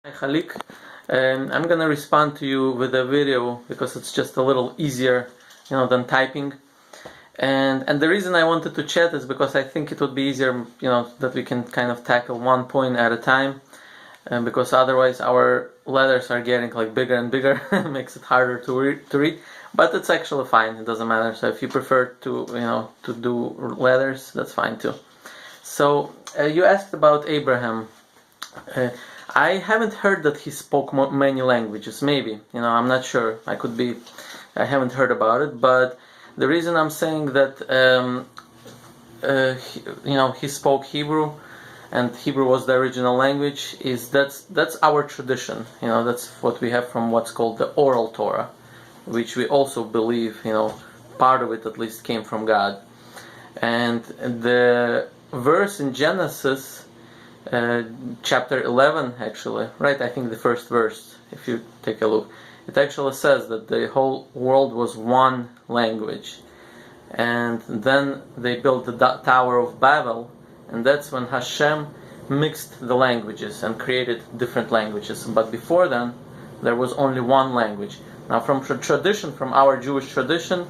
Hi Khalik, I'm gonna respond to you with a video because it's just a little easier, than typing. And the reason I wanted to chat is because I think it would be easier, that we can kind of tackle one point at a time, because otherwise our letters are getting like bigger and bigger, makes it harder to read. But it's actually fine; it doesn't matter. So if you prefer to do letters, that's fine too. So you asked about Abraham. Uh, I haven't heard that he spoke many languages. Maybe, I'm not sure. I haven't heard about it. But the reason I'm saying that, he spoke Hebrew, and Hebrew was the original language, is that's our tradition. That's what we have from what's called the oral Torah, which we also believe, part of it at least came from God. And the verse in Genesis, chapter 11, actually, right? I think the first verse, if you take a look, it actually says that the whole world was one language. And then they built the Tower of Babel, and that's when Hashem mixed the languages and created different languages. But before then, there was only one language. Now, from tradition, from our Jewish tradition,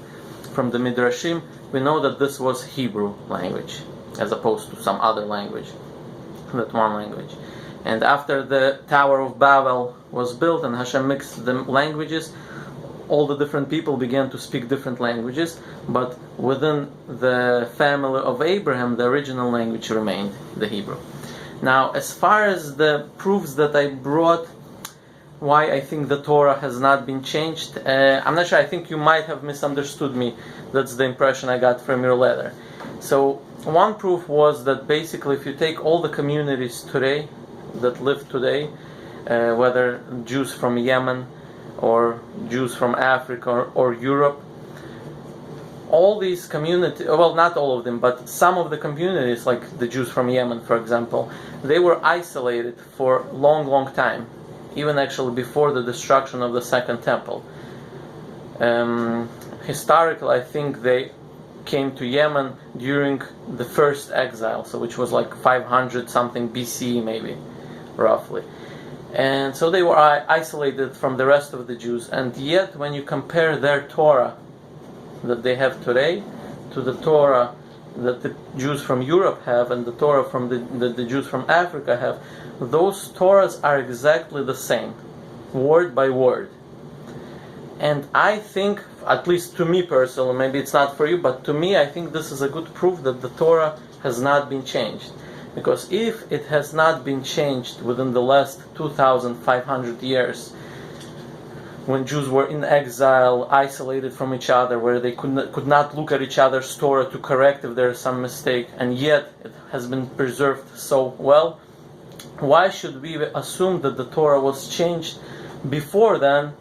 from the Midrashim, we know that this was Hebrew language, as opposed to some other language. That one language. And after the Tower of Babel was built and Hashem mixed the languages, all the different people began to speak different languages, but within the family of Abraham, the original language remained the Hebrew. Now, as far as the proofs that I brought, why I think the Torah has not been changed, I'm not sure. I think you might have misunderstood me. That's the impression I got from your letter. So, one proof was that basically if you take all the communities today, that live today, whether Jews from Yemen or Jews from Africa or Europe, all these communities, well, not all of them, but some of the communities, like the Jews from Yemen, for example, they were isolated for a long time, even actually before the destruction of the Second Temple. Historically, I think they came to Yemen during the first exile, so which was like 500 something BC, maybe, roughly. And so they were isolated from the rest of the Jews. And yet, when you compare their Torah that they have today to the Torah that the Jews from Europe have and the Torah from the Jews from Africa have, those Torahs are exactly the same, word by word. And I think, at least to me personally, maybe it's not for you, but to me I think this is a good proof that the Torah has not been changed. Because if it has not been changed within the last 2,500 years, when Jews were in exile, isolated from each other, where they could not look at each other's Torah to correct if there is some mistake, and yet it has been preserved so well, why should we assume that the Torah was changed before then,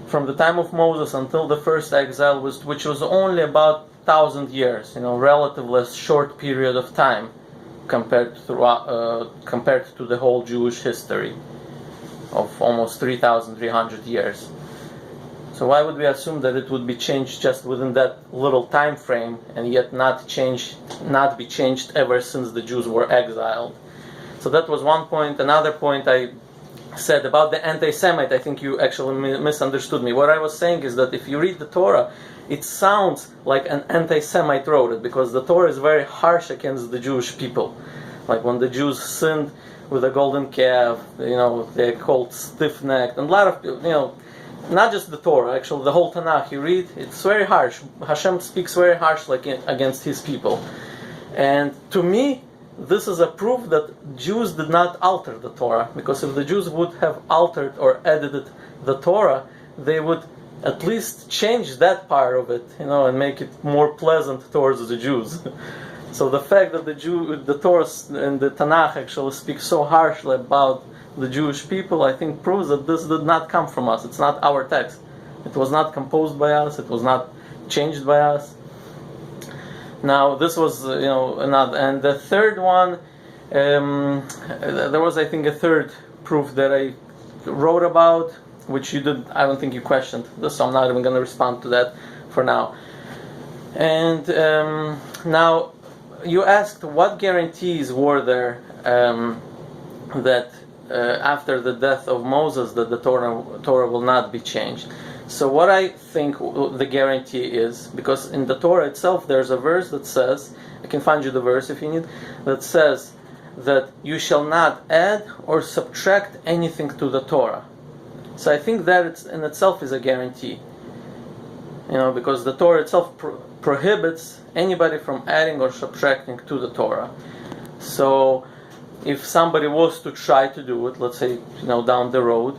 from the time of Moses until the first exile, which was only about 1,000 years, relatively short period of time compared to the whole Jewish history of almost 3,300 years. So why would we assume that it would be changed just within that little time frame, and yet not be changed ever since the Jews were exiled? So that was one point. Another point I said about the anti-Semite, I think you actually misunderstood me. What I was saying is that if you read the Torah, it sounds like an anti-Semite wrote it, because the Torah is very harsh against the Jewish people. Like when the Jews sinned with a golden calf, they're called stiff-necked, and a lot of, not just the Torah, actually the whole Tanakh you read, it's very harsh. Hashem speaks very harshly against his people. And to me, this is a proof that Jews did not alter the Torah, because if the Jews would have altered or edited the Torah, they would at least change that part of it, and make it more pleasant towards the Jews. So the fact that the Torah and the Tanakh actually speak so harshly about the Jewish people, I think proves that this did not come from us. It's not our text. It was not composed by us. It was not changed by us. Now, this was, another. And the third one, there was, I think, a third proof that I wrote about, which you did, I don't think you questioned. So I'm not even going to respond to that for now. And now, you asked what guarantees were there that after the death of Moses that the Torah will not be changed. So what I think the guarantee is, because in the Torah itself there's a verse that says, I can find you the verse if you need, that says that you shall not add or subtract anything to the Torah. So I think that in itself is a guarantee. Because the Torah itself prohibits anybody from adding or subtracting to the Torah. So if somebody was to try to do it, let's say, down the road,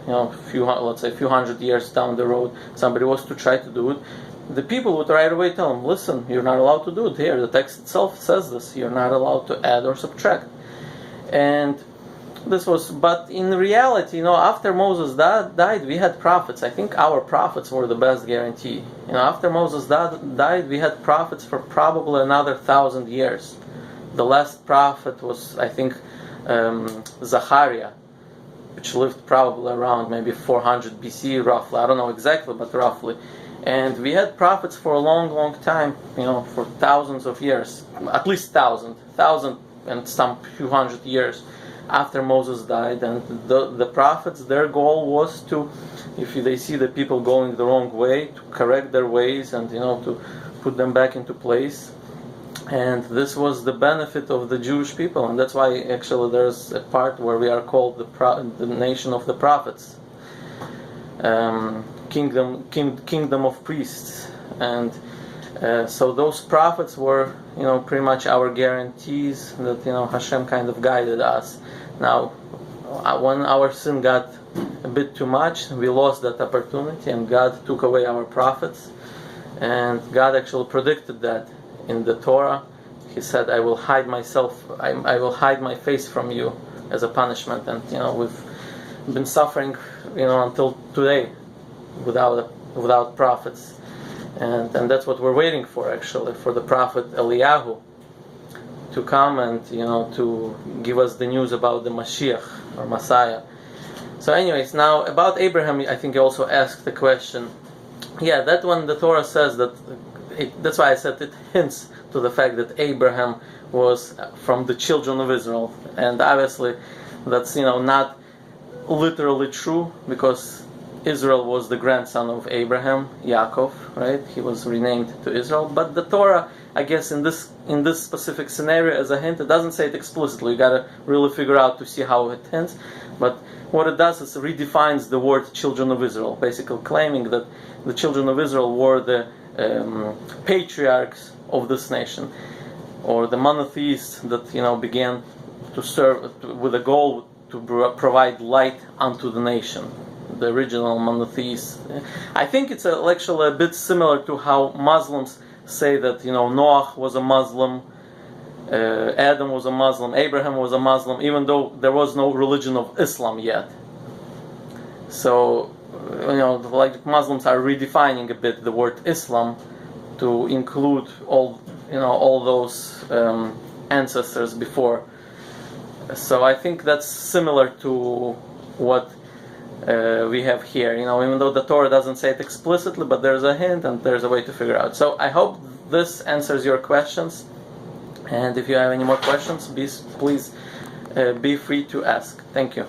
let's say a few hundred years down the road, somebody was to try to do it, the people would right away tell them, listen, you're not allowed to do it here. The text itself says this. You're not allowed to add or subtract. And but in reality, after Moses died, we had prophets. I think our prophets were the best guarantee. After Moses died, we had prophets for probably another 1,000 years. The last prophet was, I think, Zachariah, which lived probably around maybe 400 BC, roughly. I don't know exactly, but roughly. And we had prophets for a long, long time, for thousands of years, at least thousand and some few hundred years after Moses died. And the prophets, their goal was to, if they see the people going the wrong way, to correct their ways and to put them back into place. And this was the benefit of the Jewish people, and that's why actually there's a part where we are called the nation of the prophets, kingdom of priests. And so those prophets were pretty much our guarantees that Hashem kind of guided us. Now when our sin got a bit too much, we lost that opportunity and God took away our prophets. And God actually predicted that in the Torah. He said, I will hide myself, I will hide my face from you as a punishment. And we've been suffering until today without prophets. And that's what we're waiting for, actually, for the prophet Eliyahu to come and to give us the news about the Mashiach or Messiah. So anyways, now about Abraham, I think you also asked the question. Yeah, that one the Torah says that that's why I said it hints to the fact that Abraham was from the children of Israel. And obviously that's not literally true, because Israel was the grandson of Abraham, Yaakov, right? He was renamed to Israel. But the Torah, I guess in this specific scenario, as a hint, it doesn't say it explicitly. You gotta really figure out to see how it hints. But what it does is redefines the word children of Israel, basically claiming that the children of Israel were the patriarchs of this nation, or the monotheists that began to serve with a goal to provide light unto the nation. The original monotheists. I think it's actually a bit similar to how Muslims say that Noah was a Muslim, Adam was a Muslim, Abraham was a Muslim, even though there was no religion of Islam yet. So like Muslims are redefining a bit the word Islam to include all those ancestors before. So I think that's similar to what we have here, even though the Torah doesn't say it explicitly, but there's a hint and there's a way to figure out. So I hope this answers your questions, and if you have any more questions, please be free to ask. Thank you.